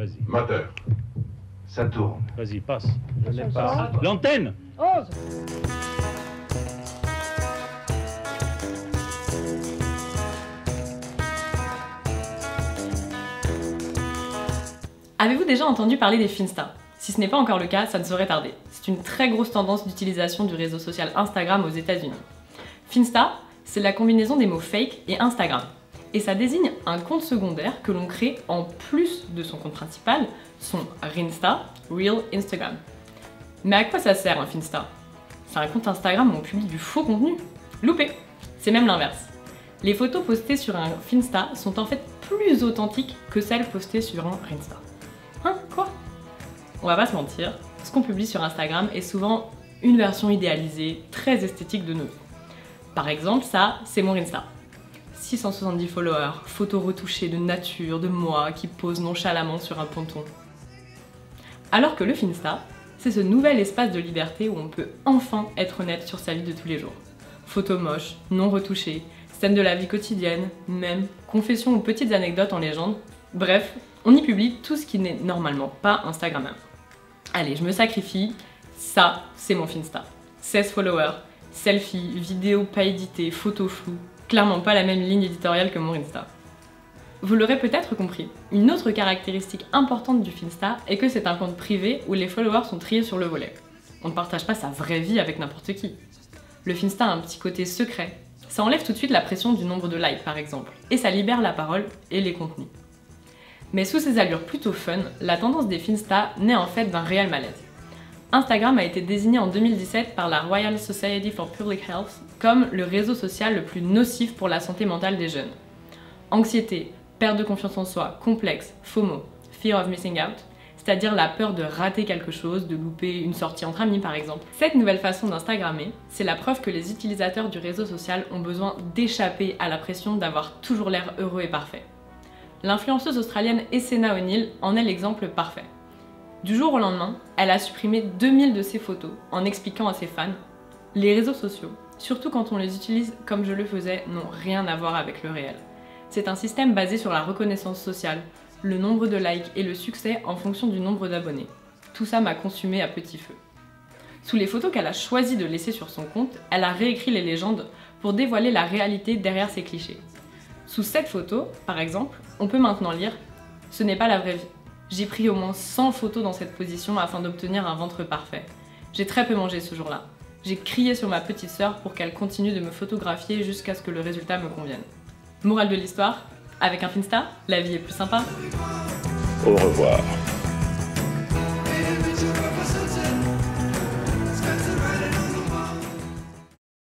Vas-y. Moteur. Ça tourne. Vas-y, passe. Je n'ai pas. L'antenne! 11. Avez-vous déjà entendu parler des Finsta? Si ce n'est pas encore le cas, ça ne saurait tarder. C'est une très grosse tendance d'utilisation du réseau social Instagram aux États-Unis. Finsta, c'est la combinaison des mots fake et Instagram. Et ça désigne un compte secondaire que l'on crée en plus de son compte principal, son Rinsta, Real Instagram. Mais à quoi ça sert un Finsta? C'est un compte Instagram où on publie du faux contenu. Loupé! C'est même l'inverse. Les photos postées sur un Finsta sont en fait plus authentiques que celles postées sur un Rinsta. Hein? Quoi? On va pas se mentir, ce qu'on publie sur Instagram est souvent une version idéalisée, très esthétique de nous. Par exemple, ça, c'est mon Insta. 670 followers, photos retouchées de nature, de moi, qui posent nonchalamment sur un ponton. Alors que le Finsta, c'est ce nouvel espace de liberté où on peut enfin être honnête sur sa vie de tous les jours. Photos moches, non retouchées, scènes de la vie quotidienne, mèmes, confessions ou petites anecdotes en légende. Bref, on y publie tout ce qui n'est normalement pas Instagrammable. Allez, je me sacrifie, ça, c'est mon Finsta. 16 followers, selfies, vidéos pas éditées, photos floues, clairement pas la même ligne éditoriale que mon Insta. Vous l'aurez peut-être compris, une autre caractéristique importante du Finsta est que c'est un compte privé où les followers sont triés sur le volet. On ne partage pas sa vraie vie avec n'importe qui. Le Finsta a un petit côté secret. Ça enlève tout de suite la pression du nombre de likes par exemple, et ça libère la parole et les contenus. Mais sous ces allures plutôt fun, la tendance des Finsta naît en fait d'un réel malaise. Instagram a été désigné en 2017 par la Royal Society for Public Health comme le réseau social le plus nocif pour la santé mentale des jeunes. Anxiété, perte de confiance en soi, complexe, FOMO, Fear of Missing Out, c'est-à-dire la peur de rater quelque chose, de louper une sortie entre amis par exemple. Cette nouvelle façon d'Instagrammer, c'est la preuve que les utilisateurs du réseau social ont besoin d'échapper à la pression d'avoir toujours l'air heureux et parfait. L'influenceuse australienne Essena O'Neill en est l'exemple parfait. Du jour au lendemain, elle a supprimé 2000 de ses photos en expliquant à ses fans « Les réseaux sociaux, surtout quand on les utilise comme je le faisais, n'ont rien à voir avec le réel. C'est un système basé sur la reconnaissance sociale, le nombre de likes et le succès en fonction du nombre d'abonnés. Tout ça m'a consumé à petit feu. » Sous les photos qu'elle a choisi de laisser sur son compte, elle a réécrit les légendes pour dévoiler la réalité derrière ces clichés. Sous cette photo, par exemple, on peut maintenant lire « Ce n'est pas la vraie vie. J'ai pris au moins 100 photos dans cette position afin d'obtenir un ventre parfait. J'ai très peu mangé ce jour-là. J'ai crié sur ma petite sœur pour qu'elle continue de me photographier jusqu'à ce que le résultat me convienne. » Morale de l'histoire, avec un Finsta, la vie est plus sympa. Au revoir.